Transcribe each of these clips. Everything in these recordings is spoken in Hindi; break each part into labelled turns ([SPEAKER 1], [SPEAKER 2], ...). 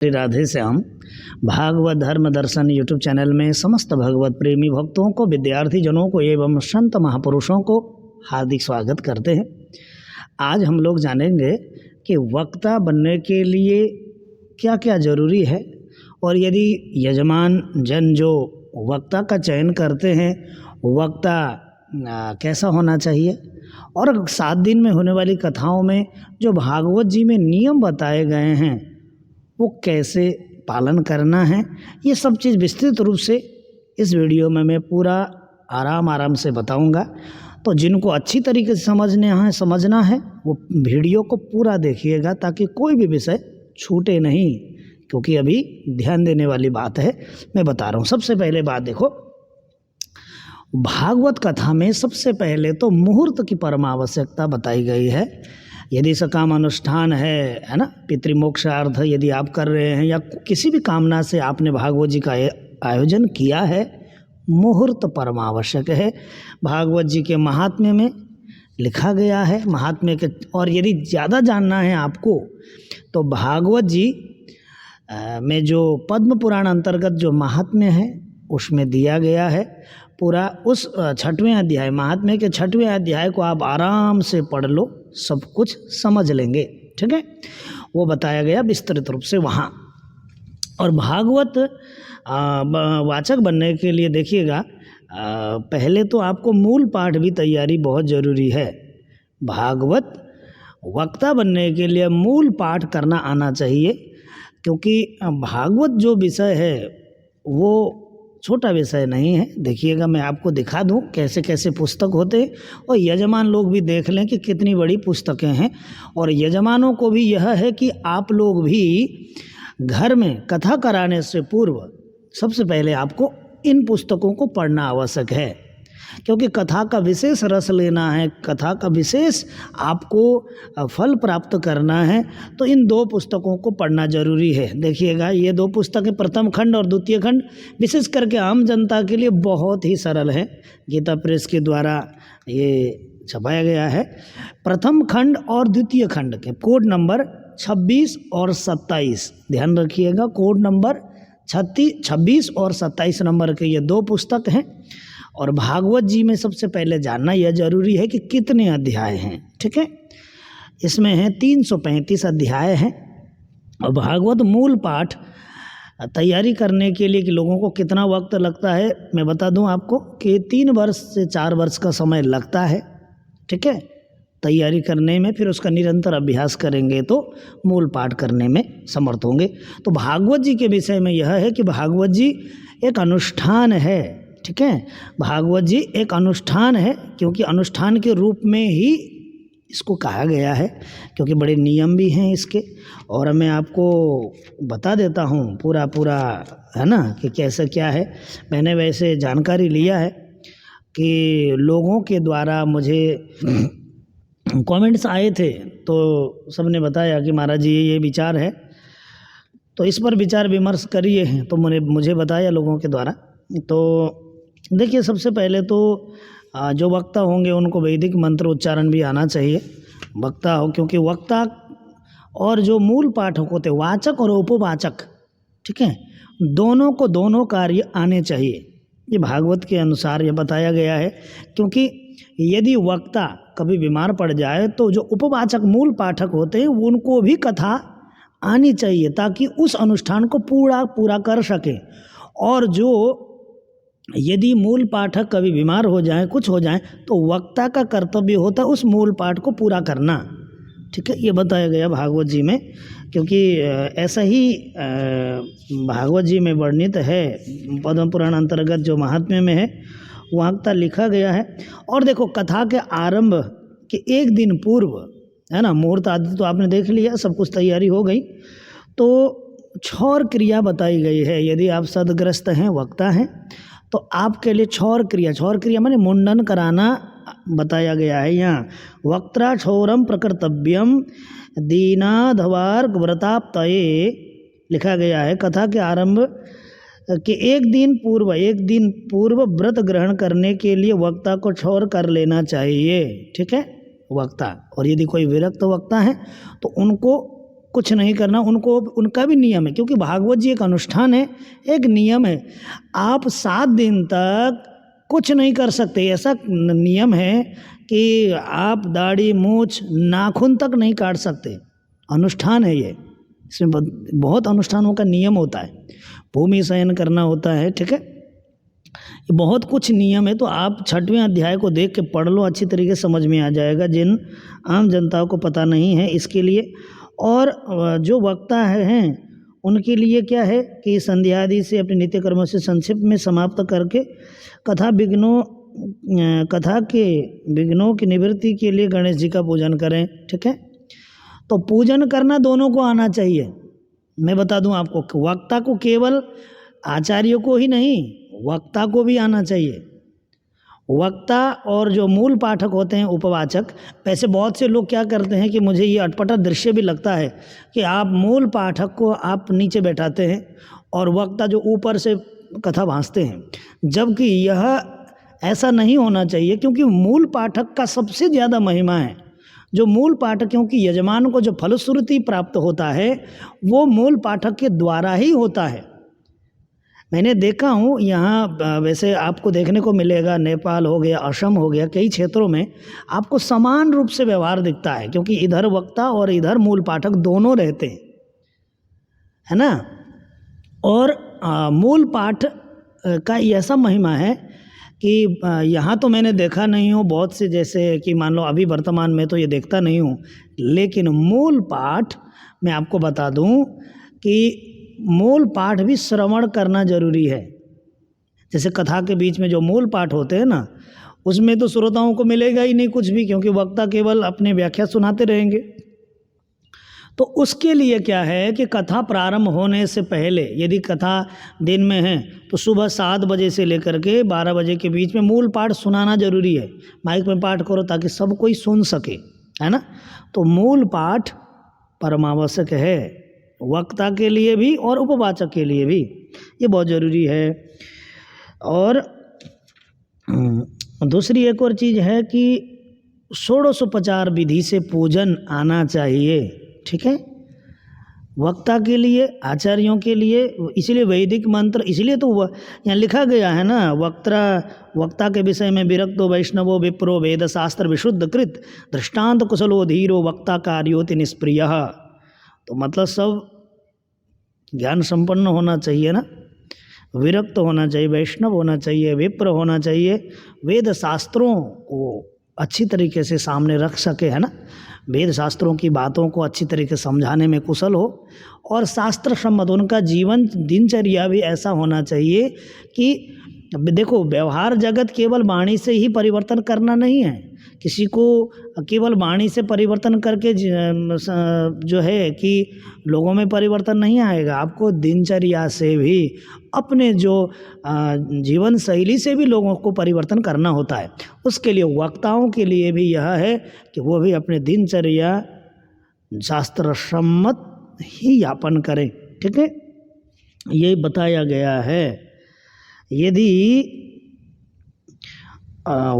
[SPEAKER 1] श्री राधे श्याम। भागवत धर्म दर्शन यूट्यूब चैनल में समस्त भगवत प्रेमी भक्तों को, विद्यार्थी जनों को एवं संत महापुरुषों को हार्दिक स्वागत करते हैं। आज हम लोग जानेंगे कि वक्ता बनने के लिए क्या क्या ज़रूरी है, और यदि यजमान जन जो वक्ता का चयन करते हैं, वक्ता कैसा होना चाहिए, और 7 दिन में होने वाली कथाओं में जो भागवत जी में नियम बताए गए हैं वो कैसे पालन करना है, ये सब चीज़ विस्तृत रूप से इस वीडियो में मैं पूरा आराम से बताऊंगा। तो जिनको अच्छी तरीके से समझना है वो वीडियो को पूरा देखिएगा, ताकि कोई भी विषय छूटे नहीं, क्योंकि अभी ध्यान देने वाली बात है, मैं बता रहा हूँ। सबसे पहले बात देखो, भागवत कथा में सबसे पहले तो मुहूर्त की परम आवश्यकता बताई गई है। यदि सकाम अनुष्ठान है ना, पितृमोक्षार्थ यदि आप कर रहे हैं या किसी भी कामना से आपने भागवत जी का आयोजन किया है, मुहूर्त परम आवश्यक है। भागवत जी के महात्म्य में लिखा गया है, महात्म्य के, और यदि ज़्यादा जानना है आपको तो भागवत जी में जो पद्म पुराण अंतर्गत जो महात्म्य है उसमें दिया गया है। पूरा उस 6वें अध्याय, महात्म्य के 6वें अध्याय को आप आराम से पढ़ लो, सब कुछ समझ लेंगे, ठीक है। वो बताया गया विस्तृत रूप से वहाँ। और भागवत वाचक बनने के लिए देखिएगा, पहले तो आपको मूल पाठ भी तैयारी बहुत ज़रूरी है। भागवत वक्ता बनने के लिए मूल पाठ करना आना चाहिए, क्योंकि भागवत जो विषय है वो छोटा विषय नहीं है। देखिएगा, मैं आपको दिखा दूं कैसे कैसे पुस्तक होते हैं, और यजमान लोग भी देख लें कि कितनी बड़ी पुस्तकें हैं। और यजमानों को भी यह है कि आप लोग भी घर में कथा कराने से पूर्व सबसे पहले आपको इन पुस्तकों को पढ़ना आवश्यक है, क्योंकि कथा का विशेष रस लेना है, कथा का विशेष आपको फल प्राप्त करना है, तो इन 2 पुस्तकों को पढ़ना जरूरी है। देखिएगा, ये 2 पुस्तकें, प्रथम खंड और द्वितीय खंड, विशेष करके आम जनता के लिए बहुत ही सरल है। गीता प्रेस के द्वारा ये छपाया गया है। प्रथम खंड और द्वितीय खंड के कोड नंबर 26 और 27, ध्यान रखिएगा, कोड नंबर 26 और 27 नंबर के ये 2 पुस्तक हैं। और भागवत जी में सबसे पहले जानना यह जरूरी है कि कितने अध्याय हैं, ठीक है। इसमें है 335 अध्याय हैं। और भागवत मूल पाठ तैयारी करने के लिए कि लोगों को कितना वक्त लगता है, मैं बता दूं आपको कि 3 वर्ष से 4 वर्ष का समय लगता है, ठीक है, तैयारी करने में। फिर उसका निरंतर अभ्यास करेंगे तो मूल पाठ करने में समर्थ होंगे। तो भागवत जी के विषय में यह है कि भागवत जी एक अनुष्ठान है, ठीक है। भागवत जी एक अनुष्ठान है, क्योंकि अनुष्ठान के रूप में ही इसको कहा गया है, क्योंकि बड़े नियम भी हैं इसके। और मैं आपको बता देता हूँ पूरा है ना, कि कैसे क्या है। मैंने वैसे जानकारी लिया है कि लोगों के द्वारा मुझे कमेंट्स आए थे, तो सबने बताया कि महाराज जी ये विचार है, तो इस पर विचार विमर्श करिए हैं, तो मुझे बताया लोगों के द्वारा। तो देखिए, सबसे पहले तो जो वक्ता होंगे उनको वैदिक मंत्र उच्चारण भी आना चाहिए, वक्ता हो, क्योंकि वक्ता और जो मूल पाठक होते, वाचक और उपवाचक, ठीक है, दोनों को दोनों कार्य आने चाहिए। ये भागवत के अनुसार ये बताया गया है, क्योंकि यदि वक्ता कभी बीमार पड़ जाए तो जो उपवाचक मूल पाठक होते हैं उनको भी कथा आनी चाहिए, ताकि उस अनुष्ठान को पूरा कर सके। और जो यदि मूल पाठक कभी बीमार हो जाए, कुछ हो जाए, तो वक्ता का कर्तव्य होता है उस मूल पाठ को पूरा करना, ठीक है। ये बताया गया भागवत जी में, क्योंकि ऐसा ही भागवत जी में वर्णित है, पद्म पुराण अंतर्गत जो महात्म्य में है वहाँ तक लिखा गया है। और देखो, कथा के आरंभ के 1 दिन पूर्व, है ना, मुहूर्त आदि तो आपने देख लिया, सब कुछ तैयारी हो गई, तो क्षौर क्रिया बताई गई है। यदि आप सदग्रस्त हैं, वक्ता हैं, तो आपके लिए क्षौर क्रिया माने मुंडन कराना बताया गया है यहाँ। वक्त्रा क्षौरम प्रकर्तव्यम दीनाधवार व्रताप्तये लिखा गया है। कथा के आरंभ के 1 दिन पूर्व व्रत ग्रहण करने के लिए वक्ता को क्षौर कर लेना चाहिए, ठीक है, वक्ता। और यदि कोई विरक्त वक्ता है तो उनको कुछ नहीं करना, उनको उनका भी नियम है, क्योंकि भागवत जी एक अनुष्ठान है, एक नियम है। आप 7 दिन तक कुछ नहीं कर सकते, ऐसा नियम है कि आप दाढ़ी मूछ नाखून तक नहीं काट सकते। अनुष्ठान है ये, इसमें बहुत अनुष्ठानों का नियम होता है। भूमि शयन करना होता है, ठीक है, ये बहुत कुछ नियम है। तो आप 6वें अध्याय को देख के पढ़ लो, अच्छी तरीके से समझ में आ जाएगा, जिन आम जनताओं को पता नहीं है इसके लिए। और जो वक्ता हैं उनके लिए क्या है कि संध्या आदि से अपने नित्य कर्मों से संक्षिप्त में समाप्त करके कथा के विघ्नों की निवृत्ति के लिए गणेश जी का पूजन करें, ठीक है। तो पूजन करना दोनों को आना चाहिए। मैं बता दूं आपको, वक्ता को केवल आचार्यों को ही नहीं, वक्ता को भी आना चाहिए। वक्ता और जो मूल पाठक होते हैं उपवाचक, वैसे बहुत से लोग क्या करते हैं कि मुझे ये अटपटा दृश्य भी लगता है कि आप मूल पाठक को आप नीचे बैठाते हैं और वक्ता जो ऊपर से कथा भांजते हैं, जबकि यह ऐसा नहीं होना चाहिए, क्योंकि मूल पाठक का सबसे ज़्यादा महिमा है। जो मूल पाठक, क्योंकि यजमान को जो फलश्रुति प्राप्त होता है वो मूल पाठक के द्वारा ही होता है। मैंने देखा हूँ यहाँ, वैसे आपको देखने को मिलेगा, नेपाल हो गया, असम हो गया, कई क्षेत्रों में आपको समान रूप से व्यवहार दिखता है, क्योंकि इधर वक्ता और इधर मूल पाठक दोनों रहते हैं, है ना। और मूल पाठ का ऐसा महिमा है कि यहाँ तो मैंने देखा नहीं हूँ बहुत से, जैसे कि मान लो अभी वर्तमान में तो ये देखता नहीं हूँ, लेकिन मूल पाठ मैं आपको बता दूँ कि मूल पाठ भी श्रवण करना जरूरी है। जैसे कथा के बीच में जो मूल पाठ होते हैं ना, उसमें तो श्रोताओं को मिलेगा ही नहीं कुछ भी, क्योंकि वक्ता केवल अपने व्याख्या सुनाते रहेंगे। तो उसके लिए क्या है कि कथा प्रारंभ होने से पहले, यदि कथा दिन में है तो सुबह 7 बजे से लेकर के 12 बजे के बीच में मूल पाठ सुनाना जरूरी है। माइक में पाठ करो ताकि सब कोई सुन सके, है ना। तो मूल पाठ परमावश्यक है, वक्ता के लिए भी और उपवाचक के लिए भी ये बहुत ज़रूरी है। और दूसरी एक और चीज़ है कि षोडशोपचार विधि से पूजन आना चाहिए, ठीक है, वक्ता के लिए, आचार्यों के लिए। इसलिए वैदिक मंत्र, इसलिए तो यहाँ लिखा गया है ना, वक्ता के विषय में विरक्तो वैष्णवो विप्रो वेद शास्त्र विशुद्ध कृत दृष्टांत कुशलो धीरो वक्ता कार्योति निष्प्रिय। तो मतलब सब ज्ञान संपन्न होना चाहिए ना, विरक्त होना चाहिए, वैष्णव होना चाहिए, विप्र होना चाहिए, वेद शास्त्रों को अच्छी तरीके से सामने रख सके, है ना, वेद शास्त्रों की बातों को अच्छी तरीके से समझाने में कुशल हो, और शास्त्र सम्मत उनका जीवन दिनचर्या भी ऐसा होना चाहिए कि देखो, व्यवहार जगत केवल वाणी से ही परिवर्तन करना नहीं है। किसी को केवल वाणी से परिवर्तन करके जो है कि लोगों में परिवर्तन नहीं आएगा। आपको दिनचर्या से भी, अपने जो जीवन शैली से भी लोगों को परिवर्तन करना होता है। उसके लिए वक्ताओं के लिए भी यह है कि वो भी अपने दिनचर्या शास्त्र सम्मत ही यापन करें, ठीक है, ये बताया गया है। यदि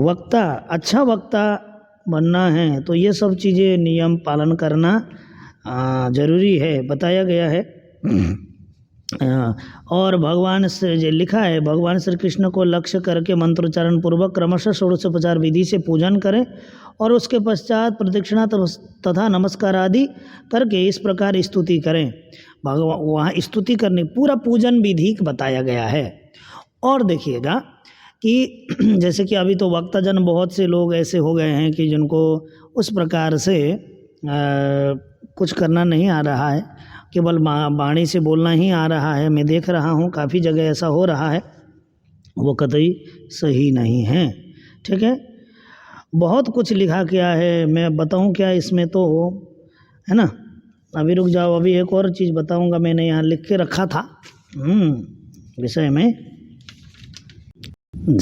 [SPEAKER 1] वक्ता, अच्छा वक्ता बनना है तो ये सब चीज़ें नियम पालन करना जरूरी है, बताया गया है। और भगवान से जो लिखा है, भगवान श्री कृष्ण को लक्ष्य करके मंत्रोच्चारण पूर्वक क्रमशः षोडशोपचार विधि से पूजन करें और उसके पश्चात प्रदक्षिणा तथा नमस्कार आदि करके इस प्रकार स्तुति करें। भगवान वहाँ स्तुति करने, पूरा पूजन विधि बताया गया है। और देखिएगा कि जैसे कि अभी तो वक्ताजन बहुत से लोग ऐसे हो गए हैं कि जिनको उस प्रकार से कुछ करना नहीं आ रहा है, केवल वाणी से बोलना ही आ रहा है। मैं देख रहा हूँ काफ़ी जगह ऐसा हो रहा है, वो कतई सही नहीं है, ठीक है। बहुत कुछ लिखा गया है, मैं बताऊँ क्या इसमें, तो है ना, अभी रुक जाओ, अभी एक और चीज़ बताऊँगा, मैंने यहाँ लिख के रखा था विषय में।